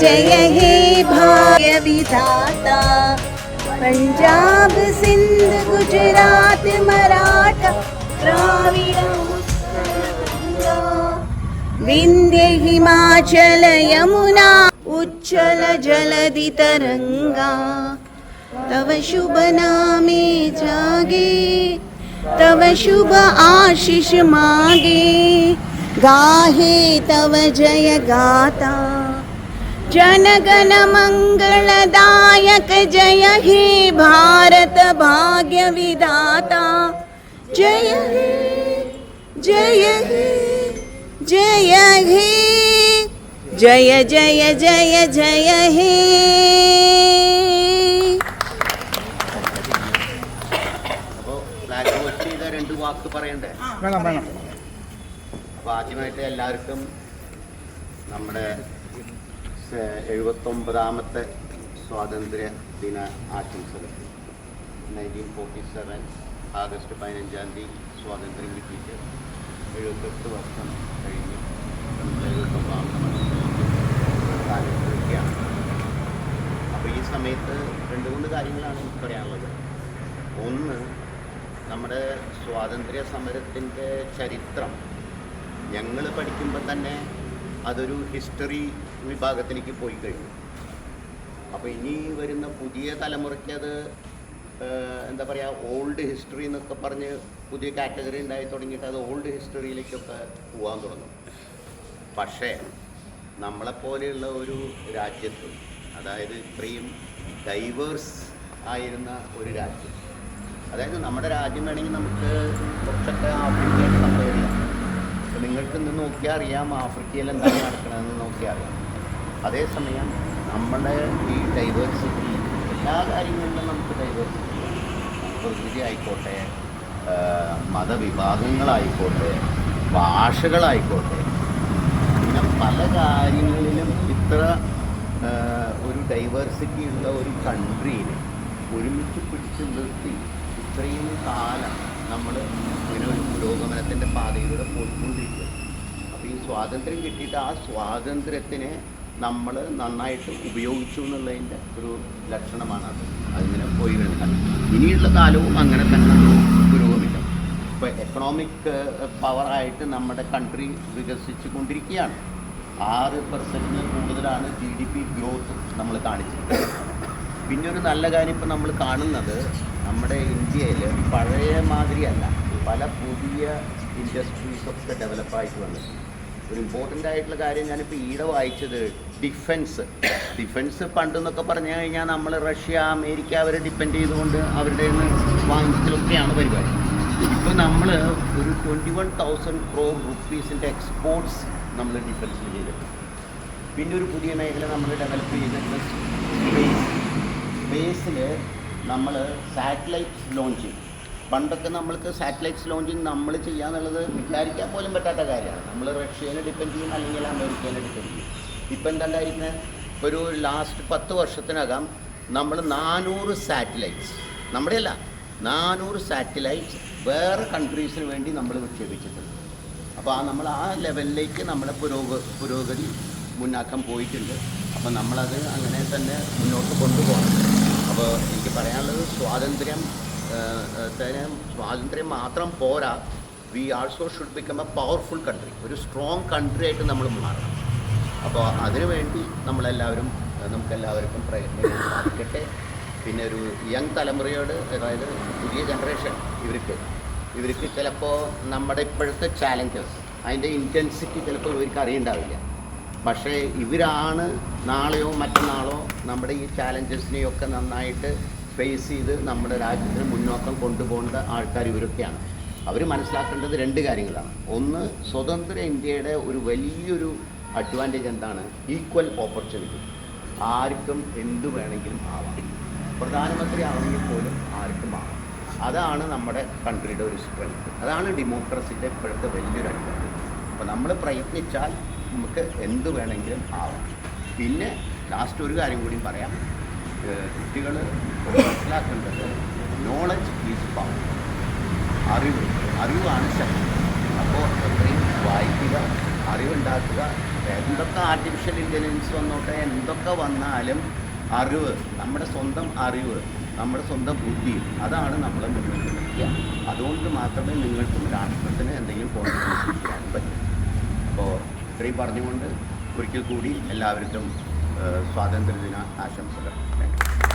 जय हे भाग्य विधाता। पंजाब सिंध गुजरात मराठा द्राविड़ विंध्य हिमाचल यमुना उच्चल जलधि तरंगा। तव शुभ नामे जागे तव शुभ आशीष मागे। गाहे तव जय गाता जनगण मंगलदायक। जय हे भारत भाग्य विधाता। जय हे जय हे जय हे जय जय जय जय हे। രണ്ട് വാക്ക് പറയണ്ടേ? അപ്പോൾ ആദ്യമായിട്ട് എല്ലാവർക്കും നമ്മുടെ 79ാമത്തെ സ്വാതന്ത്ര്യ ദിന ആശംസകൾ. 1947 ആഗസ്റ്റ് 15-ാം തീയതി സ്വാതന്ത്ര്യം കിട്ടിയിട്ട് 78 വർഷം കഴിഞ്ഞ് 79ാമത്തെ കാലഘട്ടത്തിലാണ്. അപ്പോൾ ഈ സമയത്ത് 2-3 കാര്യങ്ങളാണ് എനിക്ക് പറയാനുള്ളത്. ഒന്ന്, നമ്മുടെ സ്വാതന്ത്ര്യ സമരത്തിൻ്റെ ചരിത്രം ഞങ്ങൾ പഠിക്കുമ്പോൾ തന്നെ അതൊരു ഹിസ്റ്ററി വിഭാഗത്തിലേക്ക് പോയി കഴിഞ്ഞു. അപ്പോൾ ഇനി വരുന്ന പുതിയ തലമുറയ്ക്ക് അത് എന്താ പറയുക, ഓൾഡ് ഹിസ്റ്ററി എന്നൊക്കെ പറഞ്ഞ് പുതിയ കാറ്റഗറി ഉണ്ടായി തുടങ്ങിയിട്ട് അത് ഓൾഡ് ഹിസ്റ്ററിയിലേക്കൊക്കെ പോകാൻ തുടങ്ങും. പക്ഷേ നമ്മളെപ്പോലെയുള്ള ഒരു രാജ്യത്ത്, അതായത് ഇത്രയും ഡൈവേഴ്സ് ആയിരുന്ന ഒരു രാജ്യം, അതായത് നമ്മുടെ രാജ്യം വേണമെങ്കിൽ നമുക്ക് കുറച്ചൊക്കെ ആഫ്രിക്കയിൽ കമ്പയർ ചെയ്യാം. അപ്പോൾ നിങ്ങൾക്ക് ഇന്ന് നോക്കിയാൽ അറിയാം ആഫ്രിക്കയിൽ എന്താണ് നടക്കണമെന്ന് നോക്കിയാൽ അറിയാം. അതേസമയം നമ്മുടെ ഈ ഡൈവേഴ്സിറ്റി എല്ലാ കാര്യങ്ങളിലും നമുക്ക് ഡൈവേഴ്സിറ്റി, പ്രകൃതി ആയിക്കോട്ടെ, മതവിഭാഗങ്ങളായിക്കോട്ടെ, ഭാഷകളായിക്കോട്ടെ, അങ്ങനെ പല കാര്യങ്ങളിലും ഇത്ര ഒരു ഡൈവേഴ്സിറ്റി ഉള്ള ഒരു കൺട്രിയിൽ ഒരുമിച്ച് പിടിച്ചു നിർത്തി ഇത്രയും കാലം നമ്മൾ ഇങ്ങനെ ഒരു പുരോഗമനത്തിൻ്റെ പാതയിലൂടെ പോയിക്കൊണ്ടിരിക്കുക. അപ്പോൾ ഈ സ്വാതന്ത്ര്യം കിട്ടിയിട്ട് ആ സ്വാതന്ത്ര്യത്തിനെ നമ്മൾ നന്നായിട്ട് ഉപയോഗിച്ചു എന്നുള്ളതിൻ്റെ ഒരു ലക്ഷണമാണത്. അതിങ്ങനെ പോയി വരുന്നത്. ഇനിയുള്ള കാലവും അങ്ങനെ തന്നെ പുരോഗമിക്കും. ഇപ്പോൾ എക്കണോമിക് പവറായിട്ട് നമ്മുടെ കൺട്രി വികസിച്ചു കൊണ്ടിരിക്കുകയാണ്. 6% കൂടുതലാണ് GDP ഗ്രോത്ത് നമ്മൾ കാണിച്ചിട്ടുണ്ട്. പിന്നെ ഒരു നല്ല കാര്യം ഇപ്പോൾ നമ്മൾ കാണുന്നത്, നമ്മുടെ ഇന്ത്യയിൽ പഴയ മാതിരിയല്ല, പല പുതിയ ഇൻഡസ്ട്രീസൊക്കെ ഡെവലപ്പായിട്ട് വന്നിട്ടുണ്ട്. ഒരു ഇമ്പോർട്ടൻ്റ് ആയിട്ടുള്ള കാര്യം ഞാനിപ്പോൾ ഈയിടെ വായിച്ചത് ഡിഫൻസ് പണ്ടെന്നൊക്കെ പറഞ്ഞു കഴിഞ്ഞാൽ നമ്മൾ റഷ്യ, അമേരിക്ക അവരെ ഡിപ്പെൻഡ് ചെയ്തുകൊണ്ട് അവരുടെ നിന്ന് വാങ്ങിക്കലൊക്കെയാണ് പരിപാടി. ഇപ്പോൾ നമ്മൾ ഒരു 21,000 crore rupees എക്സ്പോർട്സ് നമ്മൾ ഡിഫൻസിൽ ചെയ്തിട്ടുണ്ട്. പിന്നെ ഒരു പുതിയ മേഖല നമ്മൾ ഡെവലപ്പ് ചെയ്തിട്ടുള്ള സ്പേസിൽ നമ്മൾ സാറ്റലൈറ്റ് ലോഞ്ചിങ്. പണ്ടൊക്കെ നമ്മൾക്ക് സാറ്റലൈറ്റ്സ് ലോഞ്ചിങ് നമ്മൾ ചെയ്യാന്നുള്ളത് വിചാരിക്കാൻ പോലും പറ്റാത്ത കാര്യമാണ്. നമ്മൾ റഷ്യനെ ഡിപ്പെൻഡ് ചെയ്യും, അല്ലെങ്കിൽ അമേരിക്കനെ ഡിപ്പെൻഡ് ചെയ്യും. ഇപ്പം എന്തായിരിക്കുന്നത്, ഒരു ലാസ്റ്റ് 10 വർഷത്തിനകം നമ്മൾ 400 സാറ്റലൈറ്റ്സ്, നമ്മുടെയല്ല 400 സാറ്റലൈറ്റ്സ് വേറെ കൺട്രീസിന് വേണ്ടി നമ്മൾ വിക്ഷേപിച്ചിട്ടുണ്ട്. അപ്പോൾ നമ്മൾ ആ ലെവലിലേക്ക് നമ്മുടെ പുരോഗതി മുന്നാക്കം പോയിട്ടുണ്ട്. അപ്പോൾ നമ്മളത് അങ്ങനെ തന്നെ മുന്നോട്ട് കൊണ്ടുപോകണം. അപ്പോൾ എനിക്ക് പറയാനുള്ളത്, സ്വാതന്ത്ര്യം മാത്രം പോരാ, V also should become A powerful country, ഒരു സ്ട്രോങ് കൺട്രി ആയിട്ട് നമ്മൾ മാറണം. അപ്പോൾ അതിനുവേണ്ടി നമുക്കെല്ലാവർക്കും പ്രയത്നം സാധിക്കട്ടെ. പിന്നെ ഒരു യങ് തലമുറയോട്, അതായത് പുതിയ ജനറേഷൻ, ഇവർക്ക് ചിലപ്പോൾ നമ്മുടെ ഇപ്പോഴത്തെ ചാലഞ്ചസ്, അതിൻ്റെ ഇൻറ്റൻസിറ്റി ചിലപ്പോൾ ഇവർക്ക് അറിയുണ്ടാവില്ല. പക്ഷേ ഇവരാണ് നാളെയോ മറ്റന്നാളോ നമ്മുടെ ഈ ചാലഞ്ചസിനെയൊക്കെ നന്നായിട്ട് ഫേസ് ചെയ്ത് നമ്മുടെ രാജ്യത്തിന് മുന്നോക്കം കൊണ്ടുപോകേണ്ട ആൾക്കാർ ഇവരൊക്കെയാണ്. അവർ മനസ്സിലാക്കേണ്ടത് 2 കാര്യങ്ങളാണ്. ഒന്ന്, സ്വതന്ത്ര ഇന്ത്യയുടെ ഒരു വലിയൊരു അഡ്വാൻറ്റേജ് എന്താണ്? Equal opportunity. ആർക്കും എന്തു വേണമെങ്കിലും ആവാം. പ്രധാനമന്ത്രി ആവണമെങ്കിൽ പോലും ആർക്കും ആവാം. അതാണ് നമ്മുടെ കൺട്രിയുടെ ഒരു സ്ട്രെങ്ത്. അതാണ് ഡെമോക്രസിയുടെ ഇപ്പോഴത്തെ വലിയൊരു അഡ്വാൻറ്റേജ്. അപ്പോൾ നമ്മൾ പ്രയത്നിച്ചാൽ നമുക്ക് എന്തു വേണമെങ്കിലും ആവാം. പിന്നെ ലാസ്റ്റ് ഒരു കാര്യം കൂടി പറയാം. കുട്ടികൾ മനസ്സിലാക്കേണ്ടത്, നോളജ് ഈസ് പവർ. അറിവാണ് ശക്തി. അപ്പോൾ എത്രയും വായിക്കുക, അറിവുണ്ടാക്കുക, എന്തൊക്കെ ആർട്ടിഫിഷ്യൽ ഇൻ്റലിജൻസ് വന്നോട്ടെ, എന്തൊക്കെ വന്നാലും അറിവ്, നമ്മുടെ സ്വന്തം അറിവ്, നമ്മുടെ സ്വന്തം ബുദ്ധി, അതാണ് നമ്മളെ മുന്നോട്ട് നയിക്കുക. അതുകൊണ്ട് മാത്രമേ നിങ്ങൾക്കും രാഷ്ട്രത്തിന് എന്തെങ്കിലും കോൺട്രിബ്യൂഷൻ ചെയ്യാൻ പറ്റും. അപ്പോൾ ഇത്രയും പറഞ്ഞുകൊണ്ട് ഒരിക്കൽ കൂടി എല്ലാവർക്കും സ്വാതന്ത്ര്യദിന ആശംസകൾ. Thank you.